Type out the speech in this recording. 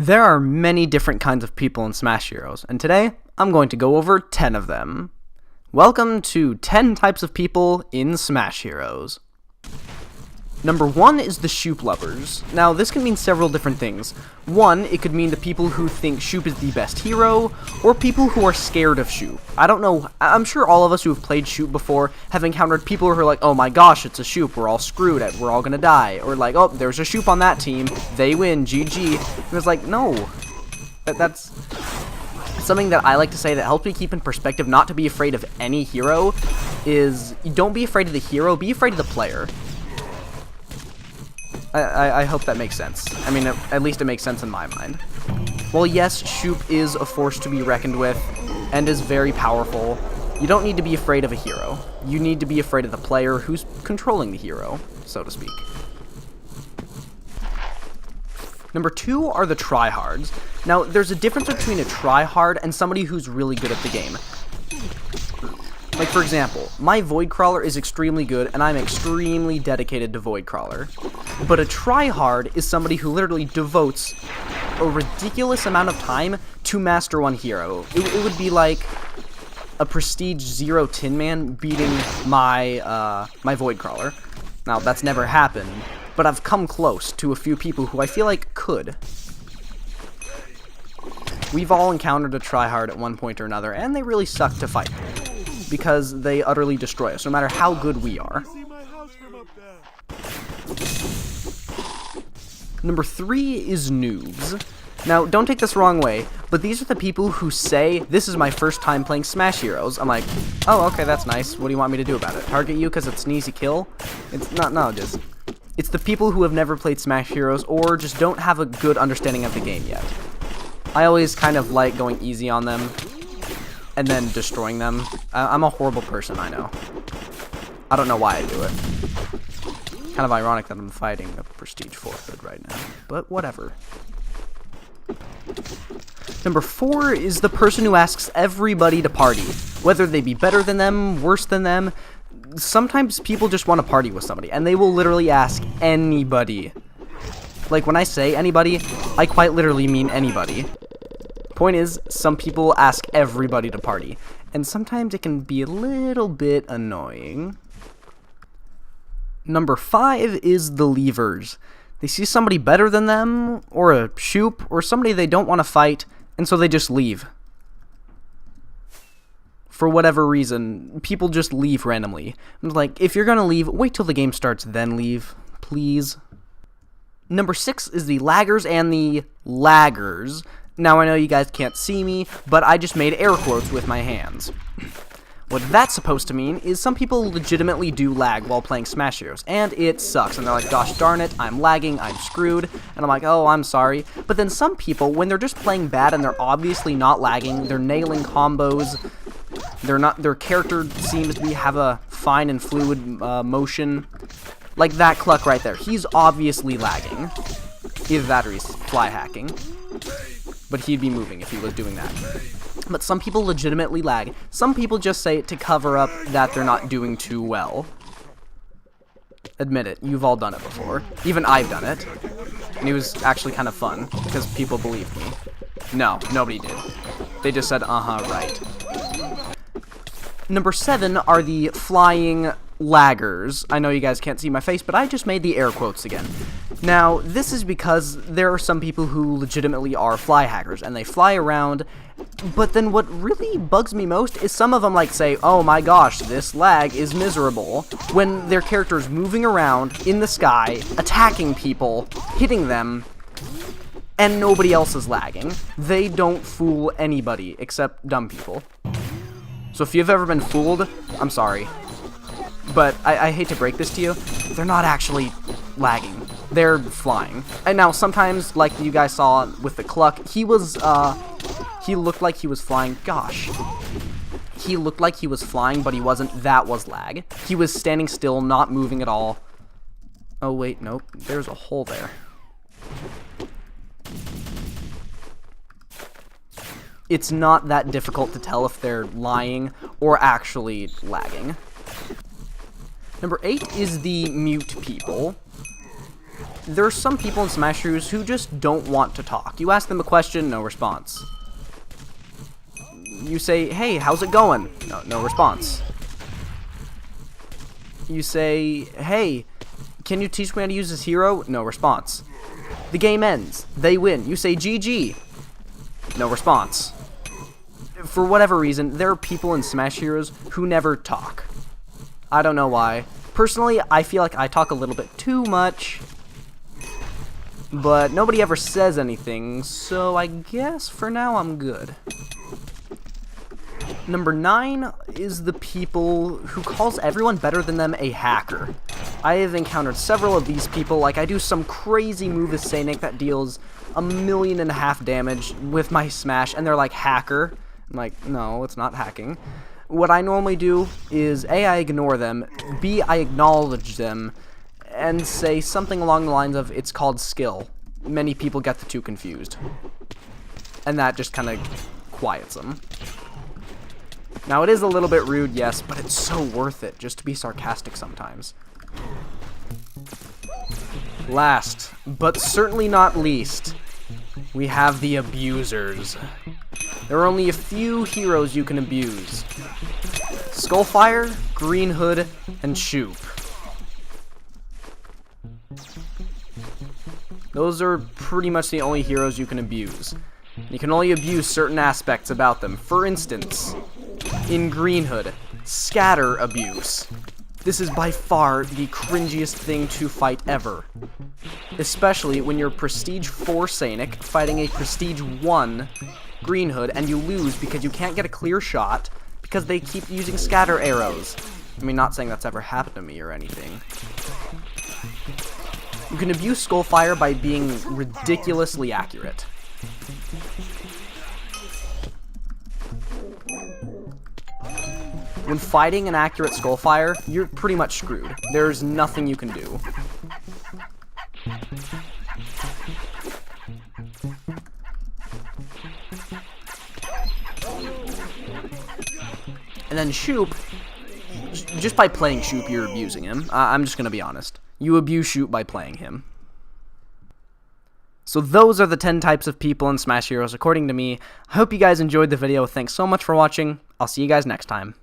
There are many different kinds of people in Smash Heroes, and today I'm going to go over 10 of them. Welcome to 10 types of people in Smash Heroes. Number 1 is the Shoop lovers. Now, this can mean several different things. One, it could mean the people who think Shoop is the best hero, or people who are scared of Shoop. I don't know, I'm sure all of us who have played Shoop before have encountered people who are like, oh my gosh, it's a Shoop, we're all screwed, we're all gonna die. Or like, oh, there's a Shoop on that team, they win, GG. And it's like, no. That's something that I like to say that helps me keep in perspective not to be afraid of any hero is, don't be afraid of the hero, be afraid of the player. I hope that makes sense. I mean, at least it makes sense in my mind. Well, yes, Shoop is a force to be reckoned with, and is very powerful. You don't need to be afraid of a hero. You need to be afraid of the player who's controlling the hero, so to speak. Number 2 are the tryhards. Now, there's a difference between a tryhard and somebody who's really good at the game. Like, for example, my Void Crawler is extremely good, and I'm extremely dedicated to Void Crawler. But a tryhard is somebody who literally devotes a ridiculous amount of time to master one hero. It would be like a Prestige 0 Tin Man beating my my Void Crawler. Now, that's never happened, but I've come close to a few people who I feel like could. We've all encountered a tryhard at one point or another, and they really suck to fight, because they utterly destroy us, no matter how good we are. Number 3 is noobs. Now, don't take this the wrong way, but these are the people who say, this is my first time playing Smash Heroes. I'm like, oh, okay, that's nice. What do you want me to do about it? Target you because it's an easy kill? It's not, no, it's the people who have never played Smash Heroes or just don't have a good understanding of the game yet. I always kind of like going easy on them and then destroying them. I'm a horrible person, I know. I don't know why I do it. Kind of ironic that I'm fighting a Prestige 4 hood right now, but whatever. Number 4 is the person who asks everybody to party, whether they be better than them, worse than them. Sometimes people just want to party with somebody, and they will literally ask anybody. Like, when I say anybody, I quite literally mean anybody. Point is, some people ask everybody to party, and sometimes it can be a little bit annoying. Number 5 is the leavers. They see somebody better than them, or a Shoop, or somebody they don't want to fight, and so they just leave. For whatever reason, people just leave randomly. I'm like, if you're gonna leave, wait till the game starts, then leave, please. Number 6 is the laggers and the laggers. Now, I know you guys can't see me, but I just made air quotes with my hands. What that's supposed to mean is some people legitimately do lag while playing Smash Heroes, and it sucks, and they're like, gosh darn it, I'm lagging, I'm screwed, and I'm like, oh, I'm sorry. But then some people, when they're just playing bad and they're obviously not lagging, they're nailing combos, their character seems to have a fine and fluid motion, like that Cluck right there. He's obviously lagging. Either that or he's fly hacking. But he'd be moving if he was doing that. But some people legitimately lag. Some people just say it to cover up that they're not doing too well. Admit it, you've all done it before. Even I've done it. And it was actually kind of fun, because people believed me. No, nobody did. They just said, uh-huh, right. Number 7 are the flying laggers. I know you guys can't see my face, but I just made the air quotes again. Now, this is because there are some people who legitimately are fly hackers, and they fly around, but then what really bugs me most is some of them like say, oh my gosh, this lag is miserable, when their character is moving around in the sky, attacking people, hitting them, and nobody else is lagging. They don't fool anybody except dumb people. So if you've ever been fooled, I'm sorry. But I hate to break this to you, they're not actually lagging. They're flying. And now sometimes, like you guys saw with the Cluck, he looked like he was flying. Gosh. He looked like he was flying, but he wasn't. That was lag. He was standing still, not moving at all. Oh, wait, nope. There's a hole there. It's not that difficult to tell if they're lying or actually lagging. Number 8 is the mute people. there are some people in Smash Bros. Who just don't want to talk. You ask them a question, no response. You say, hey, how's it going? No response. You say, hey, can you teach me how to use this hero? No response. The game ends. They win. You say, GG. No response. For whatever reason, there are people in Smash Heroes who never talk. I don't know why. Personally, I feel like I talk a little bit too much, but nobody ever says anything, so I guess for now I'm good. Number 9 is the people who calls everyone better than them a hacker. I have encountered several of these people. Like, I do some crazy move as Sainik that deals 1.5 million damage with my smash, and they're like, hacker. I'm like, no, it's not hacking. What I normally do is A, I ignore them, B, I acknowledge them, and say something along the lines of, it's called skill. Many people get the two confused. And that just kind of quiets them. Now, it is a little bit rude, yes, but it's so worth it just to be sarcastic sometimes. Last, but certainly not least, we have the abusers. There are only a few heroes you can abuse. Skullfire, Green Hood, and Shoop. Those are pretty much the only heroes you can abuse. You can only abuse certain aspects about them. For instance, in Green Hood, scatter abuse. This is by far the cringiest thing to fight ever. Especially when you're Prestige 4 Sainik fighting a Prestige 1 Green Hood and you lose because you can't get a clear shot because they keep using scatter arrows. I mean, not saying that's ever happened to me or anything. You can abuse Skullfire by being ridiculously accurate. When fighting an accurate Skullfire, you're pretty much screwed. There's nothing you can do. And then Shoop, just by playing Shoop, you're abusing him. I'm just gonna be honest. You abuse Shoop by playing him. So those are the 10 types of people in Smash Heroes according to me. I hope you guys enjoyed the video. Thanks so much for watching. I'll see you guys next time.